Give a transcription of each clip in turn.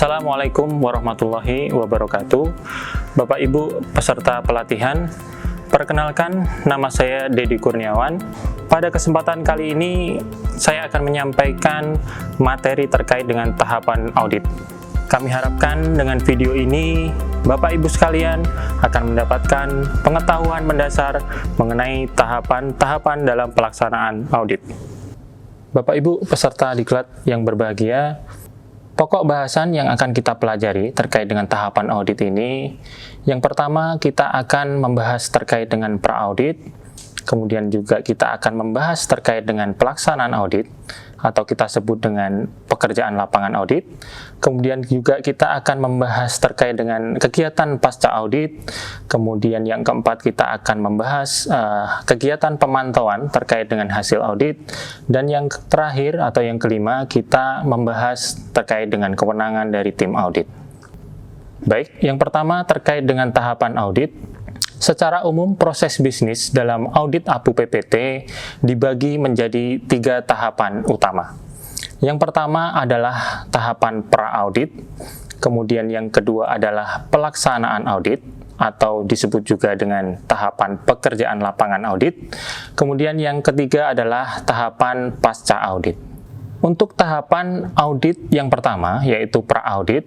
Assalamualaikum warahmatullahi wabarakatuh. Bapak Ibu peserta pelatihan, perkenalkan nama saya Dedi Kurniawan. Pada kesempatan kali ini saya akan menyampaikan materi terkait dengan tahapan audit. Kami harapkan dengan video ini Bapak Ibu sekalian akan mendapatkan pengetahuan mendasar mengenai tahapan-tahapan dalam pelaksanaan audit. Bapak Ibu peserta diklat yang berbahagia, pokok bahasan yang akan kita pelajari terkait dengan tahapan audit ini, yang pertama kita akan membahas terkait dengan pra-audit, kemudian juga kita akan membahas terkait dengan pelaksanaan audit, atau kita sebut dengan pekerjaan lapangan audit, kemudian juga kita akan membahas terkait dengan kegiatan pasca audit, kemudian yang keempat kita akan membahas kegiatan pemantauan terkait dengan hasil audit, dan yang terakhir atau yang kelima kita membahas terkait dengan kewenangan dari tim audit. Baik, yang pertama terkait dengan tahapan audit. Secara umum, proses bisnis dalam audit APU PPT dibagi menjadi 3 tahapan utama. Yang pertama adalah tahapan pra-audit, kemudian yang kedua adalah pelaksanaan audit, atau disebut juga dengan tahapan pekerjaan lapangan audit, kemudian yang ketiga adalah tahapan pasca audit. Untuk tahapan audit yang pertama, yaitu pra-audit,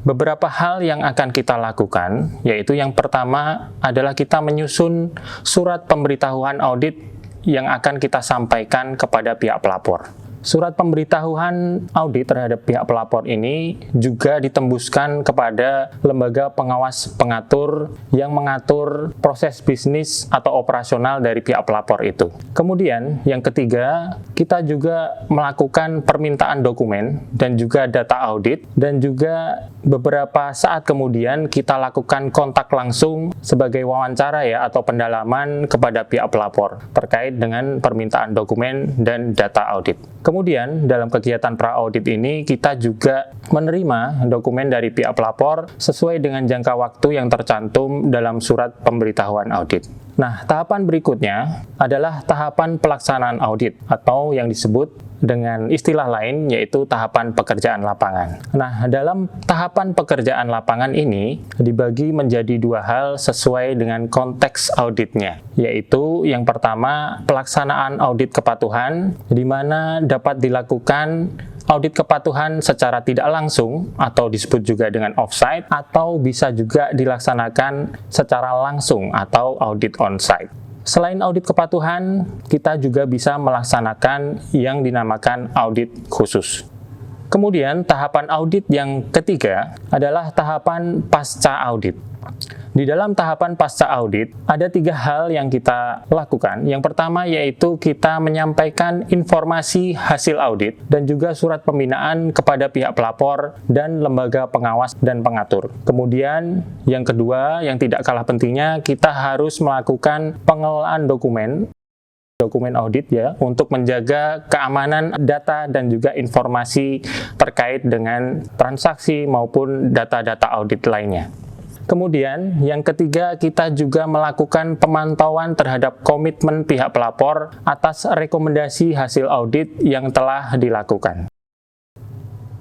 beberapa hal yang akan kita lakukan, yaitu yang pertama adalah kita menyusun surat pemberitahuan audit yang akan kita sampaikan kepada pihak pelapor. Surat pemberitahuan audit terhadap pihak pelapor ini juga ditembuskan kepada lembaga pengawas pengatur yang mengatur proses bisnis atau operasional dari pihak pelapor itu. Kemudian yang ketiga, kita juga melakukan permintaan dokumen dan juga data audit, dan juga beberapa saat kemudian kita lakukan kontak langsung sebagai wawancara atau pendalaman kepada pihak pelapor terkait dengan permintaan dokumen dan data audit. Kemudian dalam kegiatan pra-audit ini kita juga menerima dokumen dari pihak pelapor sesuai dengan jangka waktu yang tercantum dalam surat pemberitahuan audit. Nah, tahapan berikutnya adalah tahapan pelaksanaan audit atau yang disebut dengan istilah lain yaitu tahapan pekerjaan lapangan. Nah, dalam tahapan pekerjaan lapangan ini dibagi menjadi 2 hal sesuai dengan konteks auditnya, yaitu yang pertama pelaksanaan audit kepatuhan, di mana dapat dilakukan audit kepatuhan secara tidak langsung atau disebut juga dengan offsite, atau bisa juga dilaksanakan secara langsung atau audit onsite. Selain audit kepatuhan, kita juga bisa melaksanakan yang dinamakan audit khusus. Kemudian tahapan audit yang ketiga adalah tahapan pasca audit. Di dalam tahapan pasca audit, ada 3 hal yang kita lakukan. Yang pertama yaitu kita menyampaikan informasi hasil audit dan juga surat pembinaan kepada pihak pelapor dan lembaga pengawas dan pengatur. Kemudian yang kedua, yang tidak kalah pentingnya, kita harus melakukan pengelolaan dokumen audit untuk menjaga keamanan data dan juga informasi terkait dengan transaksi maupun data-data audit lainnya. Kemudian, yang ketiga, kita juga melakukan pemantauan terhadap komitmen pihak pelapor atas rekomendasi hasil audit yang telah dilakukan.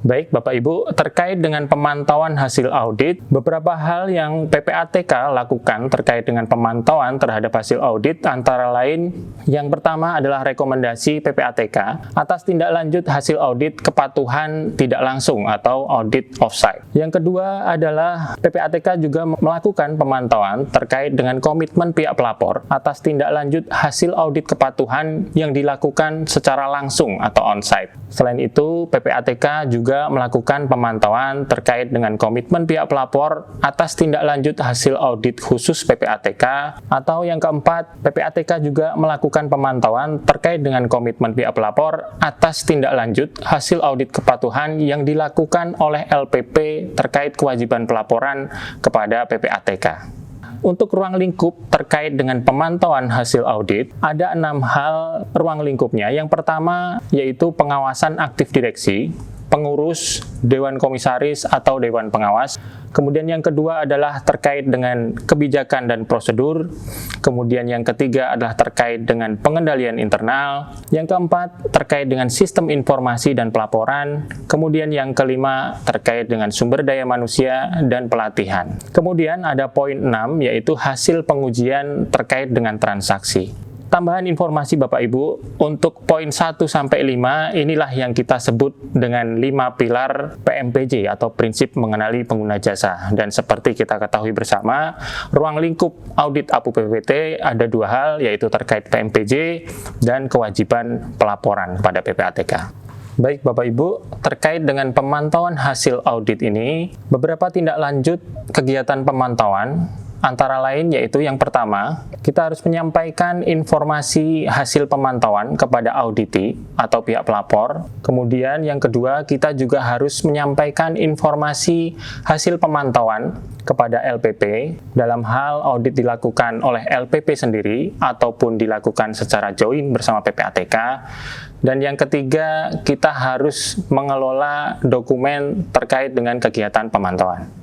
Baik, Bapak Ibu, terkait dengan pemantauan hasil audit, beberapa hal yang PPATK lakukan terkait dengan pemantauan terhadap hasil audit antara lain, yang pertama adalah rekomendasi PPATK atas tindak lanjut hasil audit kepatuhan tidak langsung atau audit offsite. Yang kedua adalah PPATK juga melakukan pemantauan terkait dengan komitmen pihak pelapor atas tindak lanjut hasil audit kepatuhan yang dilakukan secara langsung atau onsite. Selain itu, PPATK juga melakukan pemantauan terkait dengan komitmen pihak pelapor atas tindak lanjut hasil audit khusus PPATK, atau yang keempat, PPATK juga melakukan pemantauan terkait dengan komitmen pihak pelapor atas tindak lanjut hasil audit kepatuhan yang dilakukan oleh LPP terkait kewajiban pelaporan kepada PPATK. Untuk ruang lingkup terkait dengan pemantauan hasil audit, ada 6 hal ruang lingkupnya. Yang pertama yaitu pengawasan aktif direksi, pengurus, dewan komisaris, atau dewan pengawas. Kemudian yang kedua adalah terkait dengan kebijakan dan prosedur. Kemudian yang ketiga adalah terkait dengan pengendalian internal. Yang keempat terkait dengan sistem informasi dan pelaporan. Kemudian yang kelima terkait dengan sumber daya manusia dan pelatihan. Kemudian ada poin 6 yaitu hasil pengujian terkait dengan transaksi. Tambahan informasi Bapak Ibu, untuk poin 1 sampai 5 inilah yang kita sebut dengan 5 pilar PMPJ atau prinsip mengenali pengguna jasa. Dan seperti kita ketahui bersama, ruang lingkup audit APU PPWT ada 2 hal, yaitu terkait PMPJ dan kewajiban pelaporan kepada PPATK. Baik Bapak Ibu, terkait dengan pemantauan hasil audit ini, beberapa tindak lanjut kegiatan pemantauan antara lain yaitu yang pertama, kita harus menyampaikan informasi hasil pemantauan kepada auditi atau pihak pelapor. Kemudian yang kedua, kita juga harus menyampaikan informasi hasil pemantauan kepada LPP dalam hal audit dilakukan oleh LPP sendiri ataupun dilakukan secara join bersama PPATK. Dan yang ketiga, kita harus mengelola dokumen terkait dengan kegiatan pemantauan.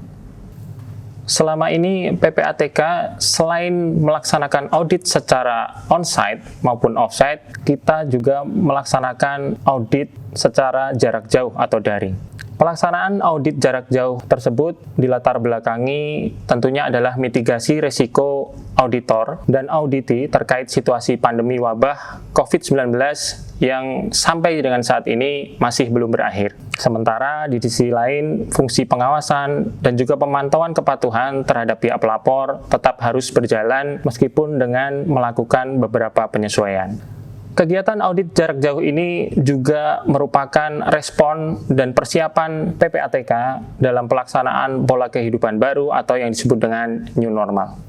Selama ini PPATK selain melaksanakan audit secara on-site maupun off-site, kita juga melaksanakan audit secara jarak jauh atau daring. Pelaksanaan audit jarak jauh tersebut dilatar belakangi tentunya adalah mitigasi risiko auditor dan auditi terkait situasi pandemi wabah COVID-19 yang sampai dengan saat ini masih belum berakhir. Sementara di sisi lain, fungsi pengawasan dan juga pemantauan kepatuhan terhadap pihak pelapor tetap harus berjalan meskipun dengan melakukan beberapa penyesuaian. Kegiatan audit jarak jauh ini juga merupakan respon dan persiapan PPATK dalam pelaksanaan pola kehidupan baru atau yang disebut dengan new normal.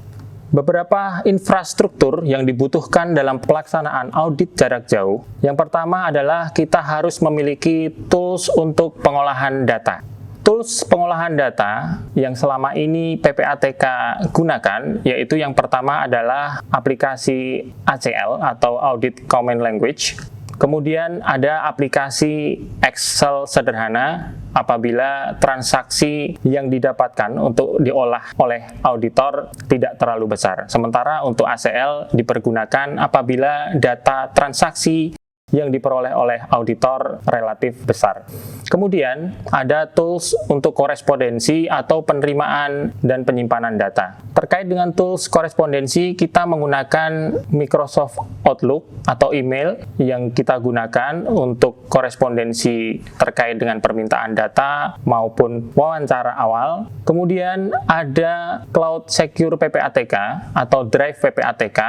Beberapa infrastruktur yang dibutuhkan dalam pelaksanaan audit jarak jauh. Yang pertama adalah kita harus memiliki tools untuk pengolahan data. Tools pengolahan data yang selama ini PPATK gunakan, yaitu yang pertama adalah aplikasi ACL atau Audit Common Language. Kemudian ada aplikasi Excel sederhana apabila transaksi yang didapatkan untuk diolah oleh auditor tidak terlalu besar. Sementara untuk ACL dipergunakan apabila data transaksi yang diperoleh oleh auditor relatif besar. Kemudian ada tools untuk korespondensi atau penerimaan dan penyimpanan data. Terkait dengan tools korespondensi, kita menggunakan Microsoft Outlook atau email yang kita gunakan untuk korespondensi terkait dengan permintaan data maupun wawancara awal. Kemudian ada Cloud Secure PPATK atau Drive PPATK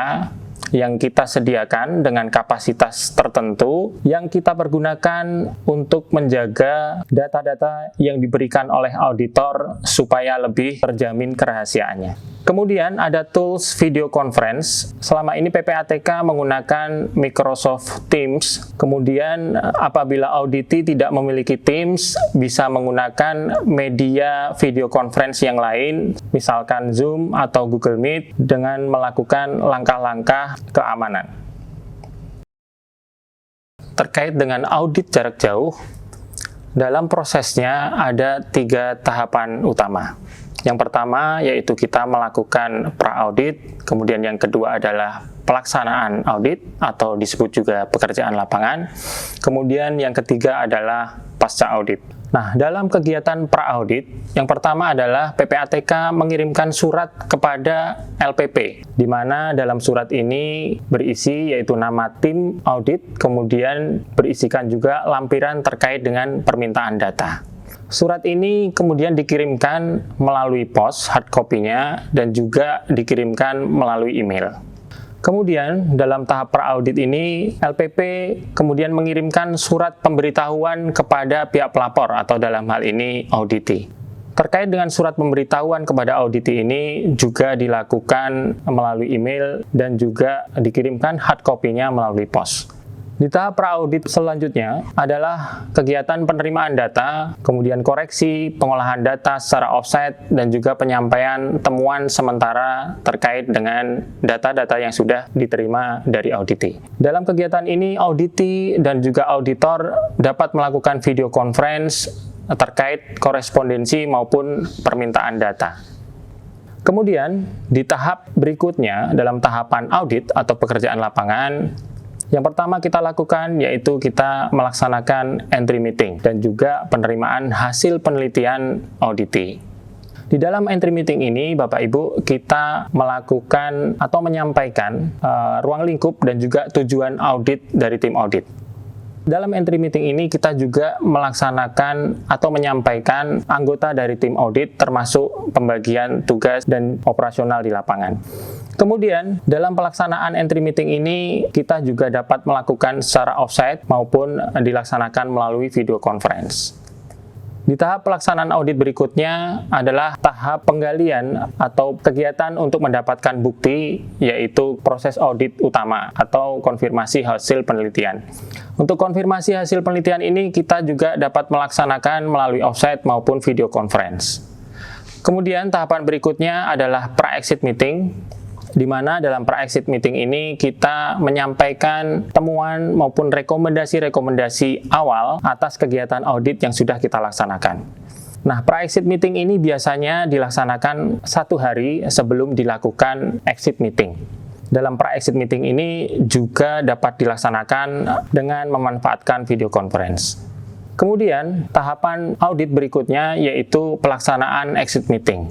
yang kita sediakan dengan kapasitas tertentu yang kita pergunakan untuk menjaga data-data yang diberikan oleh auditor supaya lebih terjamin kerahasiaannya. Kemudian ada tools video conference. Selama ini PPATK menggunakan Microsoft Teams. Kemudian apabila auditi tidak memiliki Teams, bisa menggunakan media video conference yang lain, misalkan Zoom atau Google Meet dengan melakukan langkah-langkah keamanan. Terkait dengan audit jarak jauh, dalam prosesnya ada 3 tahapan utama. Yang pertama yaitu kita melakukan pra-audit, kemudian yang kedua adalah pelaksanaan audit atau disebut juga pekerjaan lapangan, kemudian yang ketiga adalah pasca audit. Nah, dalam kegiatan pra-audit, yang pertama adalah PPATK mengirimkan surat kepada LPP, di mana dalam surat ini berisi yaitu nama tim audit, kemudian berisikan juga lampiran terkait dengan permintaan data. Surat ini kemudian dikirimkan melalui pos hard copy-nya dan juga dikirimkan melalui email. Kemudian dalam tahap pra-audit ini, LPP kemudian mengirimkan surat pemberitahuan kepada pihak pelapor atau dalam hal ini auditi. Terkait dengan surat pemberitahuan kepada auditi ini juga dilakukan melalui email dan juga dikirimkan hard copy-nya melalui pos. Di tahap pra-audit selanjutnya adalah kegiatan penerimaan data, kemudian koreksi, pengolahan data secara offsite, dan juga penyampaian temuan sementara terkait dengan data-data yang sudah diterima dari auditi. Dalam kegiatan ini, auditi dan juga auditor dapat melakukan video conference terkait korespondensi maupun permintaan data. Kemudian, di tahap berikutnya, dalam tahapan audit atau pekerjaan lapangan, yang pertama kita lakukan yaitu kita melaksanakan entry meeting dan juga penerimaan hasil penelitian auditi. Di dalam entry meeting ini, Bapak Ibu, kita melakukan atau menyampaikan ruang lingkup dan juga tujuan audit dari tim audit. Dalam entry meeting ini kita juga melaksanakan atau menyampaikan anggota dari tim audit termasuk pembagian tugas dan operasional di lapangan. Kemudian dalam pelaksanaan entry meeting ini kita juga dapat melakukan secara offsite maupun dilaksanakan melalui video conference. Di tahap pelaksanaan audit berikutnya adalah tahap penggalian atau kegiatan untuk mendapatkan bukti, yaitu proses audit utama atau konfirmasi hasil penelitian. Untuk konfirmasi hasil penelitian ini kita juga dapat melaksanakan melalui offsite maupun video conference. Kemudian tahapan berikutnya adalah pra-exit meeting, di mana dalam pra-exit meeting ini kita menyampaikan temuan maupun rekomendasi-rekomendasi awal atas kegiatan audit yang sudah kita laksanakan. Nah, pra-exit meeting ini biasanya dilaksanakan 1 hari sebelum dilakukan exit meeting. Dalam pra-exit meeting ini juga dapat dilaksanakan dengan memanfaatkan video conference. Kemudian, tahapan audit berikutnya yaitu pelaksanaan exit meeting.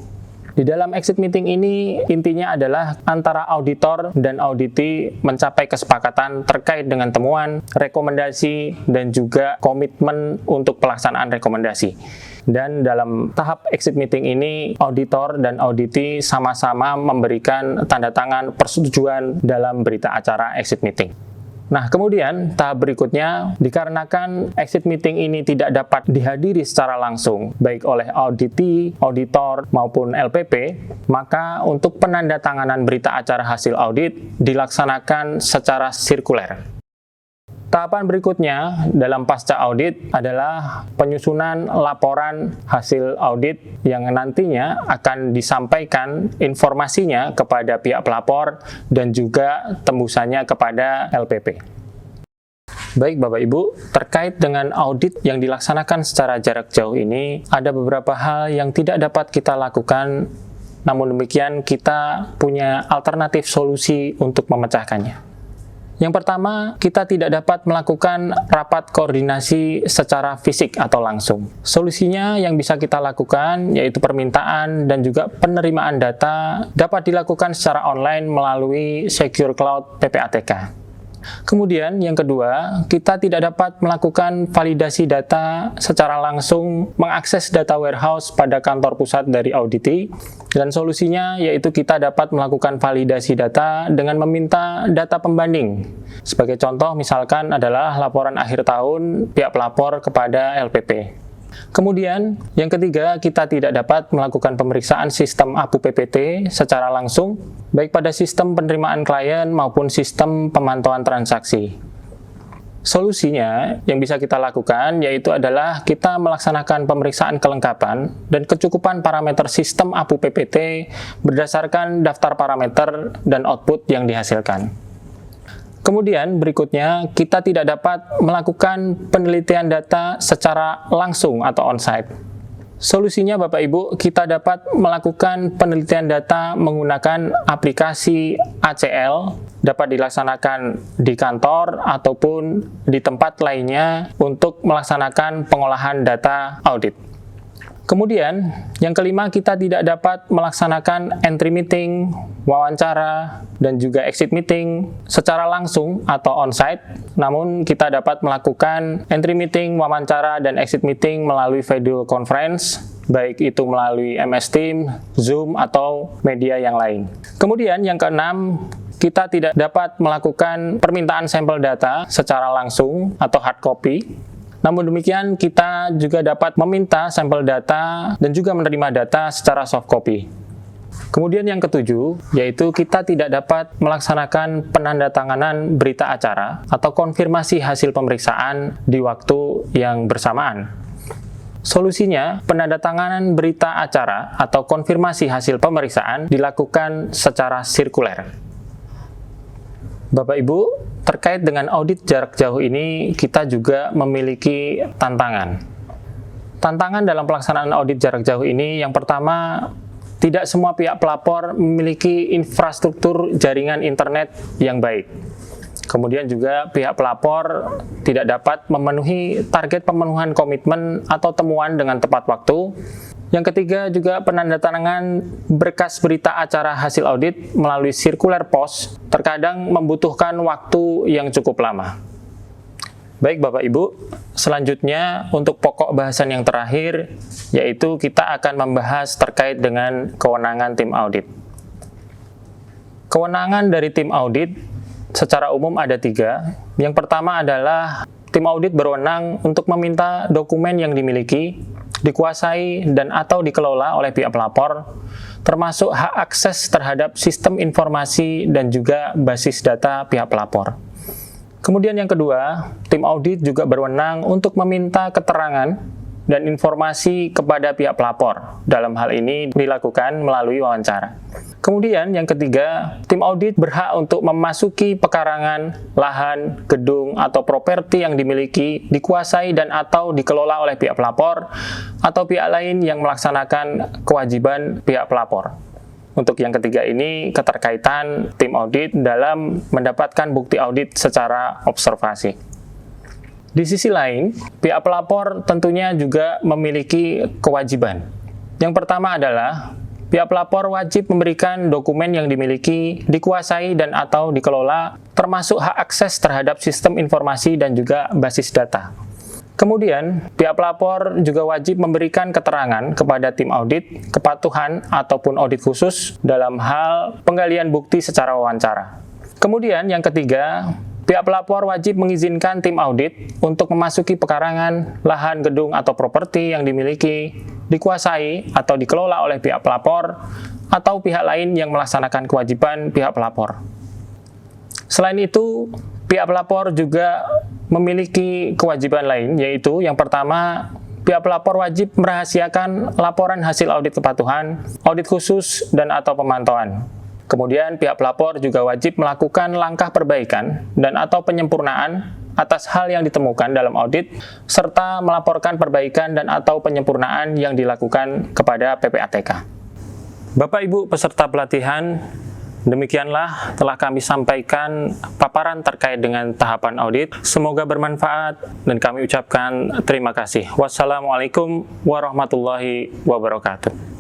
Di dalam exit meeting ini intinya adalah antara auditor dan auditi mencapai kesepakatan terkait dengan temuan, rekomendasi, dan juga komitmen untuk pelaksanaan rekomendasi. Dan dalam tahap exit meeting ini, auditor dan auditi sama-sama memberikan tanda tangan persetujuan dalam berita acara exit meeting. Nah, kemudian tahap berikutnya, dikarenakan exit meeting ini tidak dapat dihadiri secara langsung, baik oleh auditi, auditor, maupun LPP, maka untuk penandatanganan berita acara hasil audit dilaksanakan secara sirkuler. Tahapan berikutnya dalam pasca audit adalah penyusunan laporan hasil audit yang nantinya akan disampaikan informasinya kepada pihak pelapor dan juga tembusannya kepada LPP. Baik Bapak Ibu, terkait dengan audit yang dilaksanakan secara jarak jauh ini, ada beberapa hal yang tidak dapat kita lakukan, namun demikian kita punya alternatif solusi untuk memecahkannya. Yang pertama, kita tidak dapat melakukan rapat koordinasi secara fisik atau langsung. Solusinya yang bisa kita lakukan yaitu permintaan dan juga penerimaan data dapat dilakukan secara online melalui Secure Cloud PPATK. Kemudian yang kedua, kita tidak dapat melakukan validasi data secara langsung mengakses data warehouse pada kantor pusat dari auditi, dan solusinya yaitu kita dapat melakukan validasi data dengan meminta data pembanding. Sebagai contoh misalkan adalah laporan akhir tahun pihak pelapor kepada LPP. Kemudian, yang ketiga, kita tidak dapat melakukan pemeriksaan sistem APU PPT secara langsung, baik pada sistem penerimaan klien maupun sistem pemantauan transaksi. Solusinya yang bisa kita lakukan yaitu adalah kita melaksanakan pemeriksaan kelengkapan dan kecukupan parameter sistem APU PPT berdasarkan daftar parameter dan output yang dihasilkan. Kemudian berikutnya, kita tidak dapat melakukan penelitian data secara langsung atau on-site. Solusinya Bapak Ibu, kita dapat melakukan penelitian data menggunakan aplikasi ACL, dapat dilaksanakan di kantor ataupun di tempat lainnya untuk melaksanakan pengolahan data audit. Kemudian, yang kelima, kita tidak dapat melaksanakan entry meeting, wawancara, dan juga exit meeting secara langsung atau on-site, namun kita dapat melakukan entry meeting, wawancara, dan exit meeting melalui video conference, baik itu melalui MS Teams, Zoom, atau media yang lain. Kemudian, yang keenam, kita tidak dapat melakukan permintaan sampel data secara langsung atau hard copy. Namun demikian, kita juga dapat meminta sampel data dan juga menerima data secara soft copy. Kemudian yang ketujuh, yaitu kita tidak dapat melaksanakan penandatanganan berita acara atau konfirmasi hasil pemeriksaan di waktu yang bersamaan. Solusinya, penandatanganan berita acara atau konfirmasi hasil pemeriksaan dilakukan secara sirkuler. Bapak Ibu, terkait dengan audit jarak jauh ini, kita juga memiliki tantangan. Tantangan dalam pelaksanaan audit jarak jauh ini, yang pertama, tidak semua pihak pelapor memiliki infrastruktur jaringan internet yang baik. Kemudian juga pihak pelapor tidak dapat memenuhi target pemenuhan komitmen atau temuan dengan tepat waktu. Yang ketiga juga penandatanganan berkas berita acara hasil audit melalui sirkuler pos terkadang membutuhkan waktu yang cukup lama. Baik Bapak Ibu, selanjutnya untuk pokok bahasan yang terakhir, yaitu kita akan membahas terkait dengan kewenangan tim audit. Kewenangan dari tim audit secara umum ada 3. Yang pertama adalah tim audit berwenang untuk meminta dokumen yang dimiliki, dikuasai, dan atau dikelola oleh pihak pelapor, termasuk hak akses terhadap sistem informasi dan juga basis data pihak pelapor. Kemudian yang kedua, tim audit juga berwenang untuk meminta keterangan dan informasi kepada pihak pelapor. Dalam hal ini dilakukan melalui wawancara. Kemudian yang ketiga, tim audit berhak untuk memasuki pekarangan, lahan, gedung, atau properti yang dimiliki, dikuasai, dan atau dikelola oleh pihak pelapor atau pihak lain yang melaksanakan kewajiban pihak pelapor. Untuk yang ketiga ini, keterkaitan tim audit dalam mendapatkan bukti audit secara observasi. Di sisi lain, pihak pelapor tentunya juga memiliki kewajiban. Yang pertama adalah, pihak pelapor wajib memberikan dokumen yang dimiliki, dikuasai, dan atau dikelola, termasuk hak akses terhadap sistem informasi dan juga basis data. Kemudian, pihak pelapor juga wajib memberikan keterangan kepada tim audit, kepatuhan ataupun audit khusus dalam hal penggalian bukti secara wawancara. Kemudian, yang ketiga, pihak pelapor wajib mengizinkan tim audit untuk memasuki pekarangan, lahan, gedung, atau properti yang dimiliki, dikuasai, atau dikelola oleh pihak pelapor, atau pihak lain yang melaksanakan kewajiban pihak pelapor. Selain itu, pihak pelapor juga memiliki kewajiban lain, yaitu yang pertama, pihak pelapor wajib merahasiakan laporan hasil audit kepatuhan, audit khusus, dan atau pemantauan. Kemudian pihak pelapor juga wajib melakukan langkah perbaikan dan atau penyempurnaan atas hal yang ditemukan dalam audit, serta melaporkan perbaikan dan atau penyempurnaan yang dilakukan kepada PPATK. Bapak Ibu peserta pelatihan, demikianlah telah kami sampaikan paparan terkait dengan tahapan audit. Semoga bermanfaat dan kami ucapkan terima kasih. Wassalamualaikum warahmatullahi wabarakatuh.